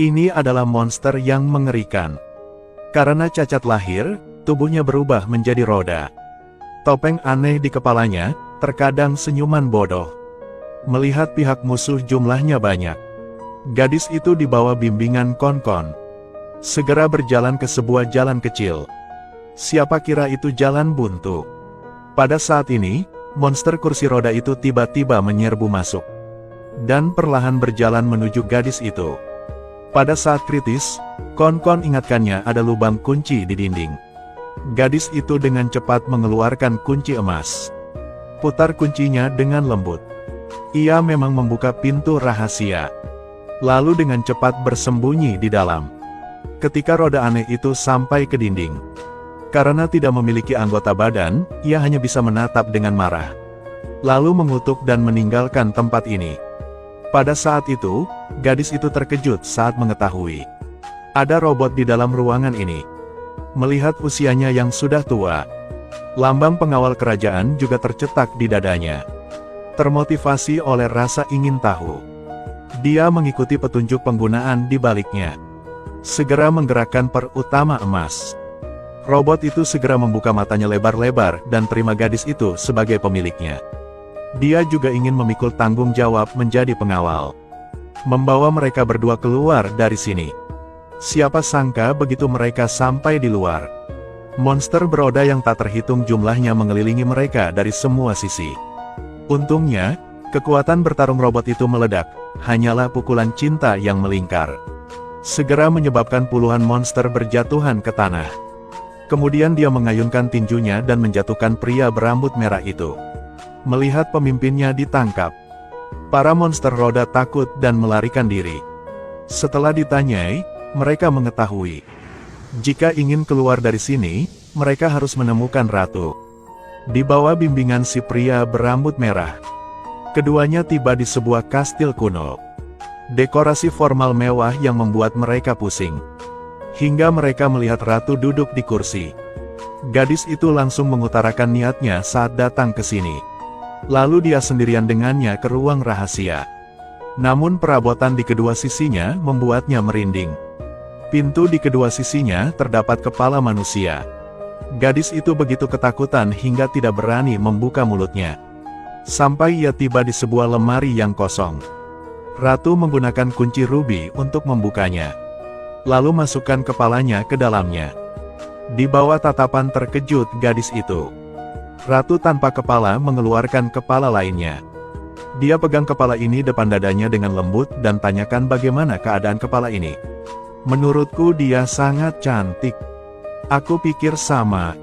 Ini adalah monster yang mengerikan. Karena cacat lahir, tubuhnya berubah menjadi roda. Topeng aneh di kepalanya, terkadang senyuman bodoh. Melihat pihak musuh jumlahnya banyak, gadis itu dibawa bimbingan Kon-Kon. Segera berjalan ke sebuah jalan kecil. Siapa kira itu jalan buntu. Pada saat ini, monster kursi roda itu tiba-tiba menyerbu masuk. Dan perlahan berjalan menuju gadis itu. Pada saat kritis, Kon-Kon ingatkannya ada lubang kunci di dinding. Gadis itu dengan cepat mengeluarkan kunci emas. Putar kuncinya dengan lembut. Ia memang membuka pintu rahasia. Lalu dengan cepat bersembunyi di dalam. Ketika roda aneh itu sampai ke dinding. Karena tidak memiliki anggota badan, ia hanya bisa menatap dengan marah. Lalu mengutuk dan meninggalkan tempat ini. Pada saat itu, gadis itu terkejut saat mengetahui ada robot di dalam ruangan ini. Melihat usianya yang sudah tua, lambang pengawal kerajaan juga tercetak di dadanya. Termotivasi oleh rasa ingin tahu, dia mengikuti petunjuk penggunaan di baliknya. Segera menggerakkan per utama emas. Robot itu segera membuka matanya lebar-lebar dan terima gadis itu sebagai pemiliknya. Dia juga ingin memikul tanggung jawab menjadi pengawal. Membawa mereka berdua keluar dari sini. Siapa sangka begitu mereka sampai di luar. Monster beroda yang tak terhitung jumlahnya mengelilingi mereka dari semua sisi. Untungnya, kekuatan bertarung robot itu meledak, hanyalah pukulan cinta yang melingkar. Segera menyebabkan puluhan monster berjatuhan ke tanah. Kemudian dia mengayunkan tinjunya dan menjatuhkan pria berambut merah itu. Melihat pemimpinnya ditangkap, para monster roda takut dan melarikan diri. Setelah ditanyai, mereka mengetahui, jika ingin keluar dari sini, mereka harus menemukan ratu. Di bawah bimbingan si pria berambut merah, keduanya tiba di sebuah kastil kuno. Dekorasi formal mewah yang membuat mereka pusing. Hingga mereka melihat ratu duduk di kursi. Gadis itu langsung mengutarakan niatnya saat datang ke sini. Lalu dia sendirian dengannya ke ruang rahasia. Namun perabotan di kedua sisinya membuatnya merinding. Pintu di kedua sisinya terdapat kepala manusia. Gadis itu begitu ketakutan hingga tidak berani membuka mulutnya. Sampai ia tiba di sebuah lemari yang kosong. Ratu menggunakan kunci ruby untuk membukanya. Lalu masukkan kepalanya ke dalamnya. Di bawah tatapan terkejut gadis itu, Ratu tanpa kepala mengeluarkan kepala lainnya. Dia pegang kepala ini depan dadanya dengan lembut dan tanyakan bagaimana keadaan kepala ini. Menurutku dia sangat cantik. Aku pikir sama.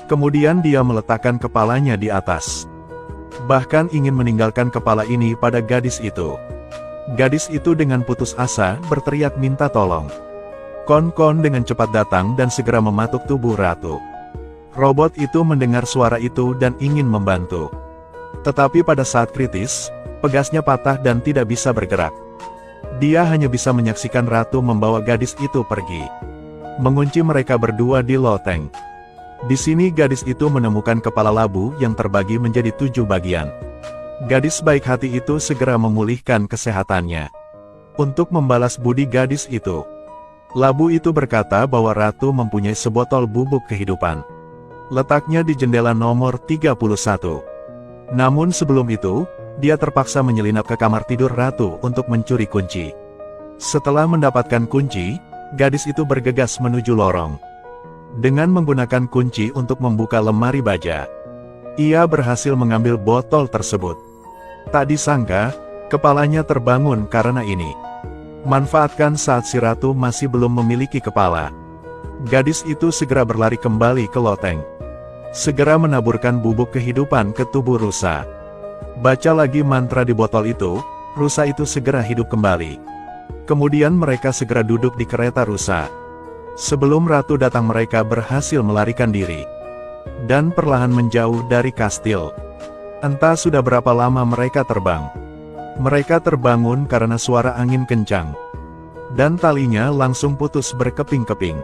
Kemudian dia meletakkan kepalanya di atas. Bahkan ingin meninggalkan kepala ini pada gadis itu. Gadis itu dengan putus asa berteriak minta tolong. Kon-Kon dengan cepat datang dan segera mematuk tubuh ratu. Robot itu mendengar suara itu dan ingin membantu. Tetapi pada saat kritis, pegasnya patah dan tidak bisa bergerak. Dia hanya bisa menyaksikan ratu membawa gadis itu pergi. Mengunci mereka berdua di loteng. Di sini gadis itu menemukan kepala labu yang terbagi menjadi 7 bagian. Gadis baik hati itu segera memulihkan kesehatannya. Untuk membalas budi gadis itu, labu itu berkata bahwa ratu mempunyai sebotol bubuk kehidupan. Letaknya di jendela nomor 31. Namun sebelum itu, dia terpaksa menyelinap ke kamar tidur ratu untuk mencuri kunci. Setelah mendapatkan kunci, gadis itu bergegas menuju lorong. Dengan menggunakan kunci untuk membuka lemari baja, ia berhasil mengambil botol tersebut. Tak disangka, kepalanya terbangun karena ini. Manfaatkan saat si ratu masih belum memiliki kepala. Gadis itu segera berlari kembali ke loteng. Segera menaburkan bubuk kehidupan ke tubuh rusa. Baca lagi mantra di botol itu, rusa itu segera hidup kembali. Kemudian mereka segera duduk di kereta rusa. Sebelum ratu datang mereka berhasil melarikan diri. Dan perlahan menjauh dari kastil. Entah sudah berapa lama mereka terbang. Mereka terbangun karena suara angin kencang. Dan talinya langsung putus berkeping-keping.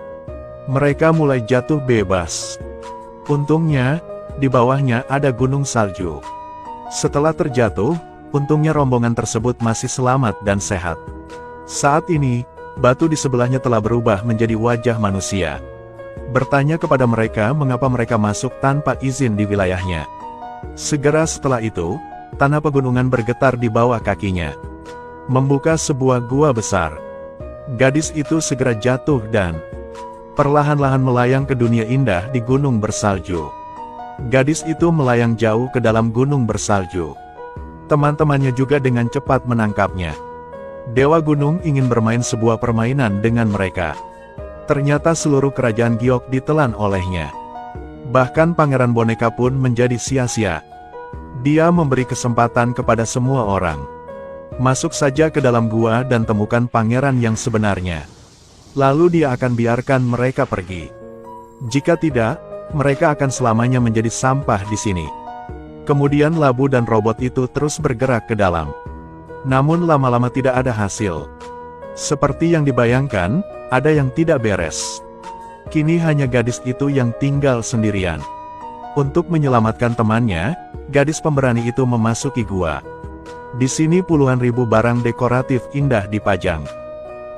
Mereka mulai jatuh bebas. Untungnya, di bawahnya ada gunung salju. Setelah terjatuh, untungnya rombongan tersebut masih selamat dan sehat. Saat ini, Batu di sebelahnya telah berubah menjadi wajah manusia. Bertanya kepada mereka mengapa mereka masuk tanpa izin di wilayahnya. Segera setelah itu, tanah pegunungan bergetar di bawah kakinya, membuka sebuah gua besar. Gadis itu segera jatuh dan perlahan-lahan melayang ke dunia indah di gunung bersalju. Gadis itu melayang jauh ke dalam gunung bersalju. Teman-temannya juga dengan cepat menangkapnya. Dewa Gunung ingin bermain sebuah permainan dengan mereka. Ternyata seluruh kerajaan Giok ditelan olehnya. Bahkan pangeran boneka pun menjadi sia-sia. Dia memberi kesempatan kepada semua orang. Masuk saja ke dalam gua dan temukan pangeran yang sebenarnya. Lalu dia akan biarkan mereka pergi. Jika tidak, mereka akan selamanya menjadi sampah di sini. Kemudian labu dan robot itu terus bergerak ke dalam. Namun lama-lama tidak ada hasil. Seperti yang dibayangkan, ada yang tidak beres. Kini hanya gadis itu yang tinggal sendirian. Untuk menyelamatkan temannya, gadis pemberani itu memasuki gua. Di sini puluhan ribu barang dekoratif indah dipajang.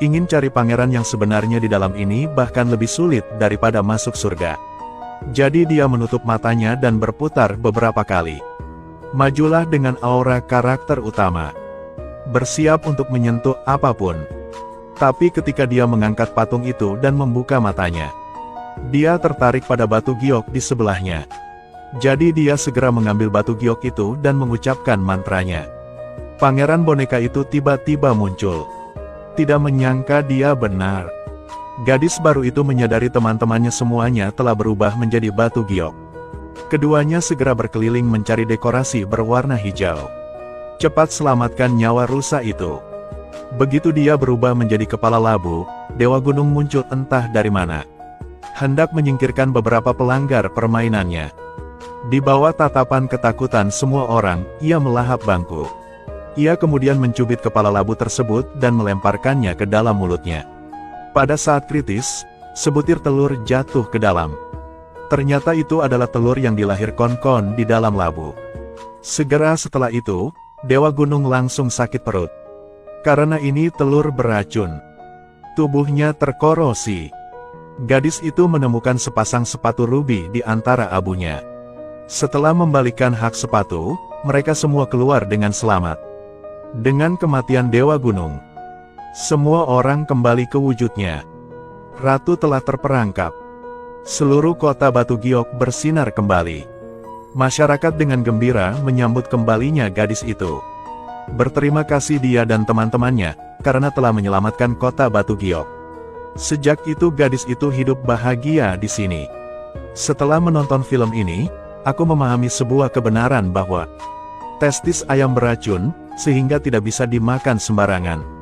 Ingin cari pangeran yang sebenarnya di dalam ini bahkan lebih sulit daripada masuk surga. Jadi dia menutup matanya dan berputar beberapa kali. Majulah dengan aura karakter utama. Bersiap untuk menyentuh apapun. Tapi ketika dia mengangkat patung itu dan membuka matanya, dia tertarik pada batu giok di sebelahnya. Jadi dia segera mengambil batu giok itu dan mengucapkan mantranya. Pangeran boneka itu tiba-tiba muncul. Tidak menyangka dia benar. Gadis baru itu menyadari teman-temannya semuanya telah berubah menjadi batu giok. Keduanya segera berkeliling mencari dekorasi berwarna hijau. Cepat selamatkan nyawa rusa itu. Begitu dia berubah menjadi kepala labu, Dewa Gunung muncul entah dari mana. Hendak menyingkirkan beberapa pelanggar permainannya. Di bawah tatapan ketakutan semua orang, ia melahap bangku. Ia kemudian mencubit kepala labu tersebut dan melemparkannya ke dalam mulutnya. Pada saat kritis, sebutir telur jatuh ke dalam. Ternyata itu adalah telur yang dilahir kon-kon di dalam labu. Segera setelah itu, Dewa Gunung langsung sakit perut. Karena ini telur beracun. Tubuhnya terkorosi. Gadis itu menemukan sepasang sepatu rubi di antara abunya. Setelah membalikkan hak sepatu, mereka semua keluar dengan selamat. Dengan kematian Dewa Gunung, semua orang kembali ke wujudnya. Ratu telah terperangkap. Seluruh kota Batu Giok bersinar kembali. Masyarakat dengan gembira menyambut kembalinya gadis itu. Berterima kasih dia dan teman-temannya, karena telah menyelamatkan kota Batu Giok. Sejak itu gadis itu hidup bahagia di sini. Setelah menonton film ini, aku memahami sebuah kebenaran bahwa testis ayam beracun, sehingga tidak bisa dimakan sembarangan.